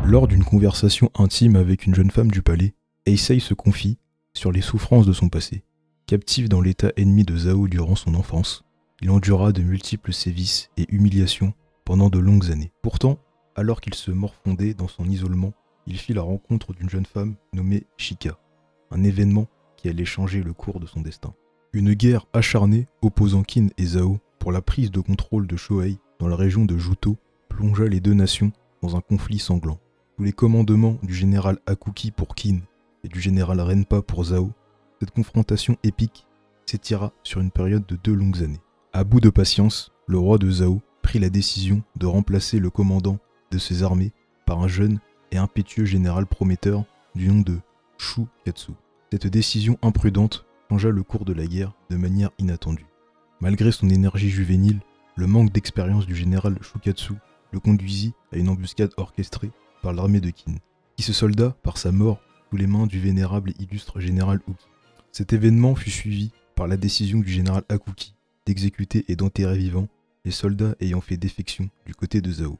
Lors d'une conversation intime avec une jeune femme du palais, Eisei se confie sur les souffrances de son passé. Captif dans l'état ennemi de Zhao durant son enfance, il endura de multiples sévices et humiliations pendant de longues années. Pourtant, alors qu'il se morfondait dans son isolement, il fit la rencontre d'une jeune femme nommée Shika, un événement qui allait changer le cours de son destin. Une guerre acharnée opposant Qin et Zhao pour la prise de contrôle de Shohei dans la région de Jouto plongea les deux nations dans un conflit sanglant. Sous les commandements du général Hakuki pour Qin et du général Renpa pour Zhao, cette confrontation épique s'étira sur une période de 2 longues années. À bout de patience, le roi de Zhao prit la décision de remplacer le commandant de ses armées par un jeune et impétueux général prometteur du nom de Shu Katsu. Cette décision imprudente changea le cours de la guerre de manière inattendue. Malgré son énergie juvénile, le manque d'expérience du général Shukatsu le conduisit à une embuscade orchestrée par l'armée de Qin, qui se solda par sa mort sous les mains du vénérable et illustre général Uki. Cet événement fut suivi par la décision du général Hakuki d'exécuter et d'enterrer vivants les soldats ayant fait défection du côté de Zhao.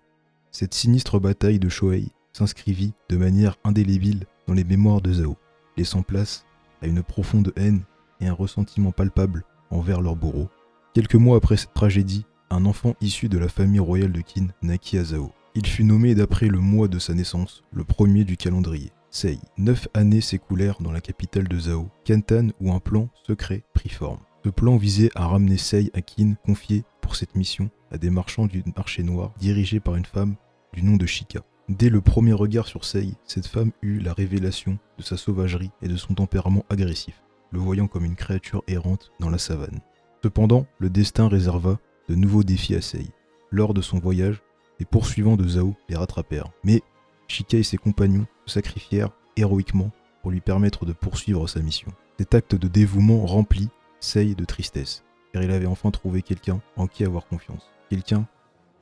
Cette sinistre bataille de Shohei s'inscrivit de manière indélébile dans les mémoires de Zhao, laissant place à une profonde haine et un ressentiment palpable envers leur bourreau. Quelques mois après cette tragédie, un enfant issu de la famille royale de Qin naquit à Zhao. Il fut nommé d'après le mois de sa naissance, le premier du calendrier, Sei. 9 années s'écoulèrent dans la capitale de Zhao, Kantan, où un plan secret prit forme. Ce plan visait à ramener Sei à Qin, confié pour cette mission à des marchands du marché noir, dirigés par une femme du nom de Shika. Dès le premier regard sur Sei, cette femme eut la révélation de sa sauvagerie et de son tempérament agressif, le voyant comme une créature errante dans la savane. Cependant, le destin réserva de nouveaux défis à Sei. Lors de son voyage, les poursuivants de Zhao les rattrapèrent, mais Shika et ses compagnons se sacrifièrent héroïquement pour lui permettre de poursuivre sa mission. Cet acte de dévouement remplit Sei de tristesse, car il avait enfin trouvé quelqu'un en qui avoir confiance, quelqu'un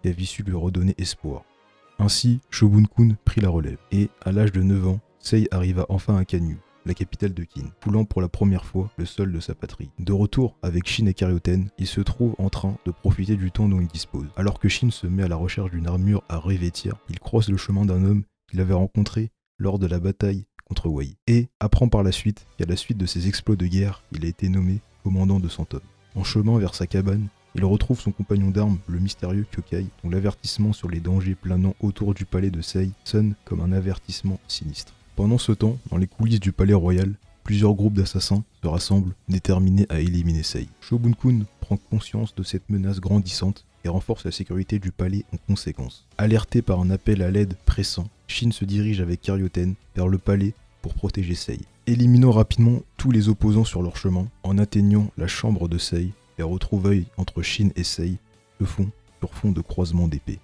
qui avait su lui redonner espoir. Ainsi, Shobun-kun prit la relève, et à l'âge de 9 ans, Sei arriva enfin à Kanyu, la capitale de Qin, foulant pour la première fois le sol de sa patrie. De retour avec Shin et Karyoten, il se trouve en train de profiter du temps dont il dispose. Alors que Shin se met à la recherche d'une armure à revêtir, il croise le chemin d'un homme qu'il avait rencontré lors de la bataille contre Wei, et apprend par la suite qu'à la suite de ses exploits de guerre, il a été nommé commandant de 100 hommes. En chemin vers sa cabane, il retrouve son compagnon d'armes, le mystérieux Kyokai, dont l'avertissement sur les dangers planant autour du palais de Sei sonne comme un avertissement sinistre. Pendant ce temps, dans les coulisses du palais royal, plusieurs groupes d'assassins se rassemblent, déterminés à éliminer Sei. Shobun-kun prend conscience de cette menace grandissante et renforce la sécurité du palais en conséquence. Alerté par un appel à l'aide pressant, Shin se dirige avec Karyoten vers le palais pour protéger Sei. Éliminant rapidement tous les opposants sur leur chemin, en atteignant la chambre de Sei, les retrouvailles entre Shin et Sei se font sur fond de croisement d'épées.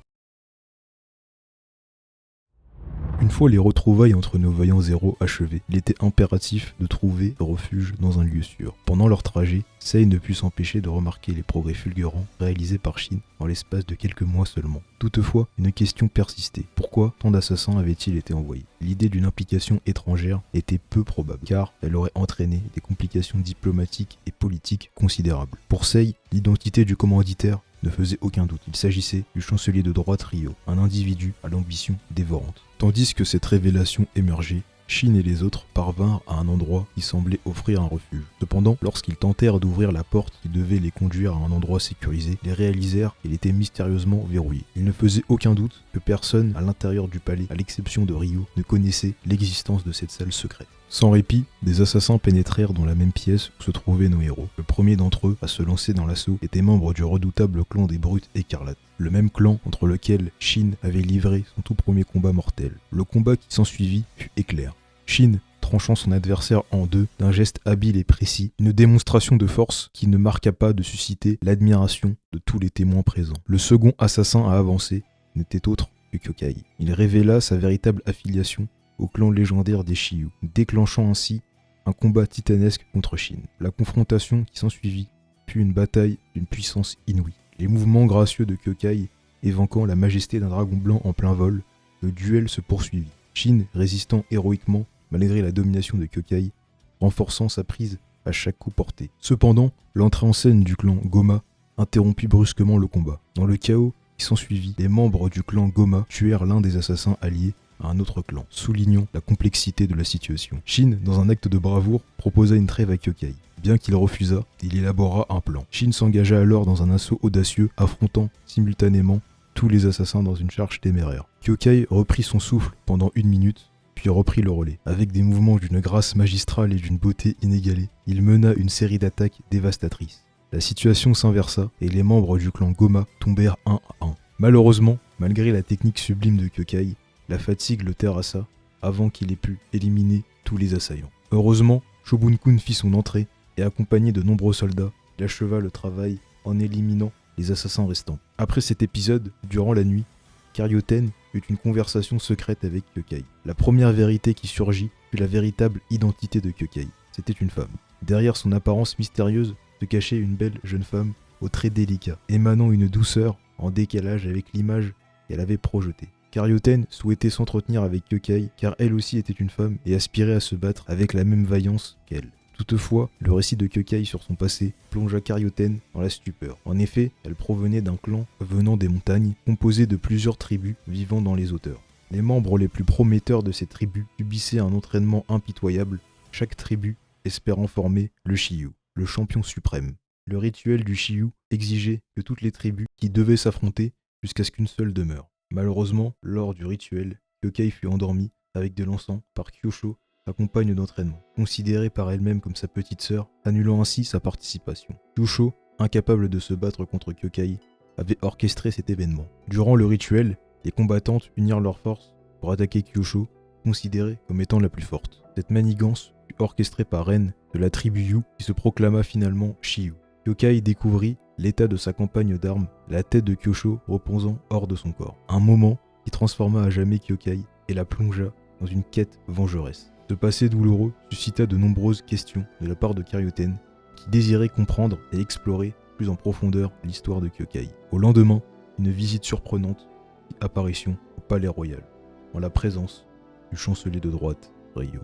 Une fois les retrouvailles entre nos vaillants héros achevées, il était impératif de trouver refuge dans un lieu sûr. Pendant leur trajet, Sei ne put s'empêcher de remarquer les progrès fulgurants réalisés par Shin en l'espace de quelques mois seulement. Toutefois, une question persistait. Pourquoi tant d'assassins avaient-ils été envoyés? L'idée d'une implication étrangère était peu probable, car elle aurait entraîné des complications diplomatiques et politiques considérables. Pour Sei, l'identité du commanditaire ne faisait aucun doute. Il s'agissait du chancelier de droite Ryo, un individu à l'ambition dévorante. Tandis que cette révélation émergeait, Shin et les autres parvinrent à un endroit qui semblait offrir un refuge. Cependant, lorsqu'ils tentèrent d'ouvrir la porte qui devait les conduire à un endroit sécurisé, ils réalisèrent qu'il était mystérieusement verrouillé. Il ne faisait aucun doute que personne à l'intérieur du palais, à l'exception de Ryo, ne connaissait l'existence de cette salle secrète. Sans répit, des assassins pénétrèrent dans la même pièce où se trouvaient nos héros. Le premier d'entre eux à se lancer dans l'assaut était membre du redoutable clan des Brutes Écarlates, le même clan contre lequel Shin avait livré son tout premier combat mortel. Le combat qui s'ensuivit fut éclair. Shin tranchant son adversaire en deux d'un geste habile et précis, une démonstration de force qui ne marqua pas de susciter l'admiration de tous les témoins présents. Le second assassin à avancer n'était autre que Kyokai. Il révéla sa véritable affiliation au clan légendaire des Shiyu, déclenchant ainsi un combat titanesque contre Shin. La confrontation qui s'ensuivit fut une bataille d'une puissance inouïe. Les mouvements gracieux de Kyokai évoquant la majesté d'un dragon blanc en plein vol, le duel se poursuivit. Shin résistant héroïquement malgré la domination de Kyokai, renforçant sa prise à chaque coup porté. Cependant, l'entrée en scène du clan Goma interrompit brusquement le combat. Dans le chaos qui s'ensuivit, les membres du clan Goma tuèrent l'un des assassins alliés à un autre clan, soulignant la complexité de la situation. Shin, dans un acte de bravoure, proposa une trêve à Kyokai. Bien qu'il refusât, il élabora un plan. Shin s'engagea alors dans un assaut audacieux, affrontant simultanément tous les assassins dans une charge téméraire. Kyokai reprit son souffle pendant 1 minute, puis reprit le relais. Avec des mouvements d'une grâce magistrale et d'une beauté inégalée, il mena une série d'attaques dévastatrices. La situation s'inversa et les membres du clan Goma tombèrent un à un. Malheureusement, malgré la technique sublime de Kyokai, la fatigue le terrassa avant qu'il ait pu éliminer tous les assaillants. Heureusement, Shobun-kun fit son entrée et accompagné de nombreux soldats, il acheva le travail en éliminant les assassins restants. Après cet épisode, durant la nuit, Karyoten eut une conversation secrète avec Kyokai. La première vérité qui surgit fut la véritable identité de Kyokai. C'était une femme. Derrière son apparence mystérieuse se cachait une belle jeune femme aux traits délicats, émanant une douceur en décalage avec l'image qu'elle avait projetée. Karyoten souhaitait s'entretenir avec Kyokai car elle aussi était une femme et aspirait à se battre avec la même vaillance qu'elle. Toutefois, le récit de Kyokai sur son passé plongea Karyoten dans la stupeur. En effet, elle provenait d'un clan venant des montagnes, composé de plusieurs tribus vivant dans les hauteurs. Les membres les plus prometteurs de ces tribus subissaient un entraînement impitoyable, chaque tribu espérant former le Shiyu, le champion suprême. Le rituel du Shiyu exigeait que toutes les tribus qui devaient s'affronter jusqu'à ce qu'une seule demeure. Malheureusement, lors du rituel, Kyokai fut endormi avec de l'encens par Kyosho, sa compagne d'entraînement, considérée par elle-même comme sa petite sœur, annulant ainsi sa participation. Kyosho, incapable de se battre contre Kyokai, avait orchestré cet événement. Durant le rituel, les combattantes unirent leurs forces pour attaquer Kyosho, considérée comme étant la plus forte. Cette manigance fut orchestrée par Ren de la tribu Yu, qui se proclama finalement Shiyu. Kyokai découvrit l'état de sa compagne d'armes, la tête de Kyosho reposant hors de son corps. Un moment qui transforma à jamais Kyokai et la plongea dans une quête vengeresse. Ce passé douloureux suscita de nombreuses questions de la part de Karyoten, qui désirait comprendre et explorer plus en profondeur l'histoire de Kyokai. Au lendemain, une visite surprenante fit apparition au palais royal, en la présence du chancelier de droite, Ryo.